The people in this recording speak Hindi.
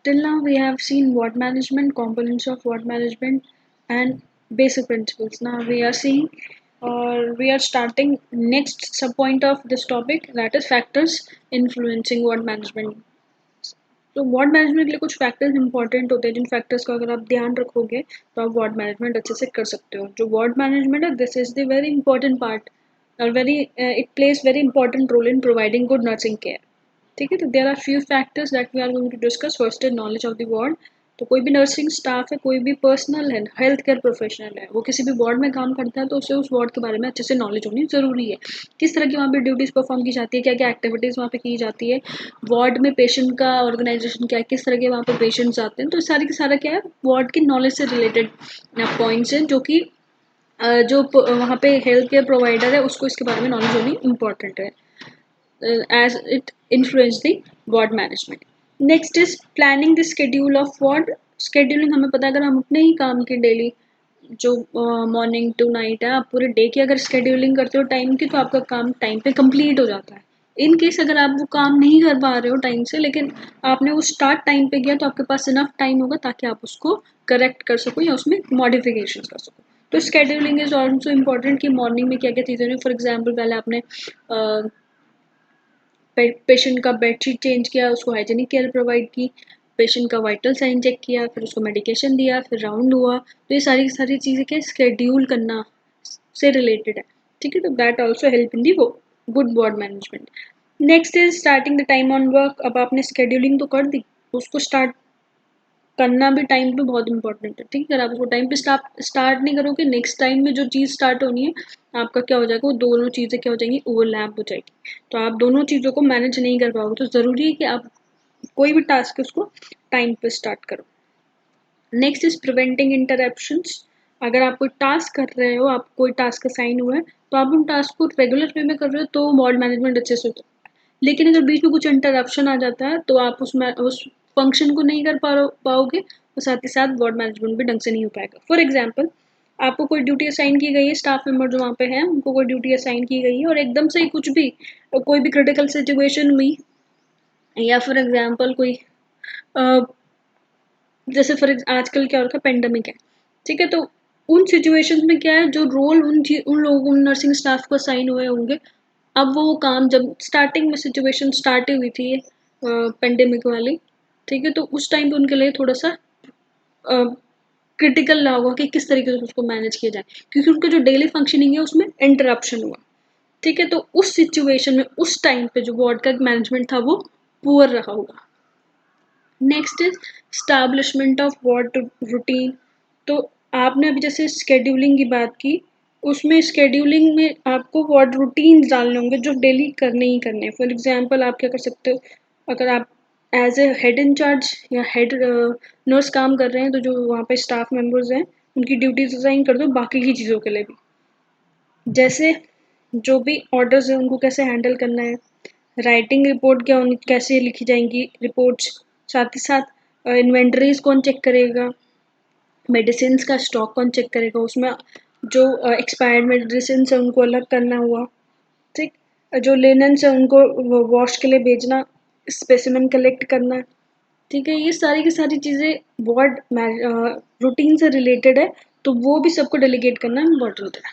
Till now we have seen ward management, components of ward management, and basic principles. Now we are seeing, or we are starting next sub point of this topic, that is factors influencing ward management. तो वार्ड मैनेजमेंट के लिए कुछ फैक्टर्स इंपॉर्टेंट होते हैं, जिन फैक्टर्स का अगर आप ध्यान रखोगे तो आप वार्ड मैनेजमेंट अच्छे से कर सकते हो. जो वार्ड मैनेजमेंट है, this is the very important part और very it plays very important role in providing good nursing care. ठीक है, तो there are few factors that we are going to discuss. First is knowledge of the ward. तो कोई भी नर्सिंग स्टाफ है, कोई भी पर्सनल है, हेल्थ केयर प्रोफेशनल है, वो किसी भी वार्ड में काम करता है तो उसे उस वार्ड के बारे में अच्छे से नॉलेज होनी ज़रूरी है. किस तरह की वहाँ पे ड्यूटीज़ परफॉर्म की जाती है, क्या क्या एक्टिविटीज़ वहाँ पे की जाती है, वार्ड में पेशेंट का ऑर्गेनाइजेशन क्या है, किस तरह के वहाँ पे पेशेंट्स आते हैं, तो सारी की सारा क्या है, वार्ड की नॉलेज से रिलेटेड पॉइंट्स हैं, जो कि जो वहाँ पे हेल्थ केयर प्रोवाइडर है उसको इसके बारे में नॉलेज होनी इम्पॉर्टेंट है, as it influence the ward management. Next is planning the schedule of ward. Scheduling हमें पता है, अगर हम अपने ही काम की डेली जो मॉर्निंग टू नाइट है, आप पूरे डे की अगर शेड्यूलिंग करते हो टाइम की, तो आपका काम टाइम पे कंप्लीट हो जाता है. इन केस अगर आप वो काम नहीं कर पा रहे हो टाइम से, लेकिन आपने वो स्टार्ट टाइम पे किया, तो आपके पास इनफ टाइम होगा ताकि आप उसको करेक्ट कर सको या उसमें मॉडिफिकेशन कर सको. तो शेड्यूलिंग इज ऑल्सो इम्पॉर्टेंट कि मॉर्निंग में क्या क्या चीज़ें होनी. फॉर एग्जाम्पल पहले आपने पेशेंट का बेडशीट चेंज किया, उसको हाइजीनिक केयर प्रोवाइड की, पेशेंट का वाइटल साइन चेक किया, फिर उसको मेडिकेशन दिया, फिर राउंड हुआ. तो ये सारी सारी चीज़ें क्या स्केड्यूल करना से रिलेटेड है. ठीक है, तो that also help in the good ward management. Next is starting the time on work. अब आपने स्केड्यूलिंग तो कर दी, उसको स्टार्ट करना भी टाइम पे बहुत इंपॉर्टेंट है. ठीक है, अगर आप उसको टाइम पे स्टार्ट नहीं करोगे, नेक्स्ट टाइम में जो चीज़ स्टार्ट होनी है आपका क्या हो जाएगा, वो दोनों चीज़ें क्या हो जाएंगी, ओवरलैप हो जाएगी. तो आप दोनों चीज़ों को मैनेज नहीं कर पाओगे. तो ज़रूरी है कि आप कोई भी टास्क है उसको टाइम पे स्टार्ट करो. Next is preventing interruptions. अगर आप कोई टास्क कर रहे हो, आप कोई टास्क असाइन हुआ है, तो आप उन टास्क को रेगुलर वे में कर रहे हो तो वार्ड मैनेजमेंट अच्छे से होता है. लेकिन अगर बीच में कुछ इंटरप्शन आ जाता है तो आप उस फंक्शन को नहीं कर पाओगे, और साथ ही साथ वार्ड मैनेजमेंट भी ढंग से नहीं हो पाएगा. फॉर एग्जाम्पल, आपको कोई ड्यूटी असाइन की गई है, स्टाफ मेंबर जो वहाँ पे हैं उनको कोई ड्यूटी असाइन की गई है, और एकदम से ही कुछ भी कोई भी क्रिटिकल सिचुएशन हुई, या फॉर एग्जाम्पल कोई जैसे फॉर आजकल क्या हो रखा है, पेंडेमिक है. ठीक है, तो उन सिचुएशंस में क्या है, जो रोल उन लोगों नर्सिंग स्टाफ को असाइन हुए होंगे, अब वो काम जब स्टार्टिंग में सिचुएशन स्टार्ट हुई थी पेंडेमिक वाली, ठीक है, तो उस टाइम पे उनके लिए थोड़ा सा क्रिटिकल रहा होगा कि किस तरीके से उसको मैनेज किया जाए, क्योंकि उनका जो डेली फंक्शनिंग है उसमें इंटरप्शन हुआ. ठीक है, तो उस सिचुएशन में उस टाइम पे जो वार्ड का मैनेजमेंट था वो पुअर रहा होगा. Next is establishment of ward routine. तो आपने अभी जैसे स्केड्यूलिंग की बात की, उसमें स्केड्यूलिंग में आपको वार्ड रूटीन डालने होंगे जो डेली करने ही करने. फॉर एग्जांपल आप क्या कर सकते हो, अगर आप एज ए हेड इंचार्ज या हेड नर्स काम कर रहे हैं, तो जो वहाँ पे स्टाफ मेंबर्स हैं उनकी ड्यूटीज असाइन कर दो बाकी की चीज़ों के लिए भी. जैसे जो भी ऑर्डर्स हैं उनको कैसे हैंडल करना है, राइटिंग रिपोर्ट क्या होनी, कैसे लिखी जाएंगी रिपोर्ट्स, साथ ही साथ इन्वेंटरीज कौन चेक करेगा, मेडिसिन का स्टॉक कौन चेक करेगा, उसमें जो एक्सपायर्ड मेडिसिन है उनको अलग करना हुआ. ठीक, जो लिनन्स है उनको वॉश के लिए भेजना, स्पेसिमेन कलेक्ट करना. ठीक है, ये सारी की सारी चीज़ें वार्ड रूटीन से रिलेटेड है, तो वो भी सबको डेलीगेट करना इम्पोर्टेंट है.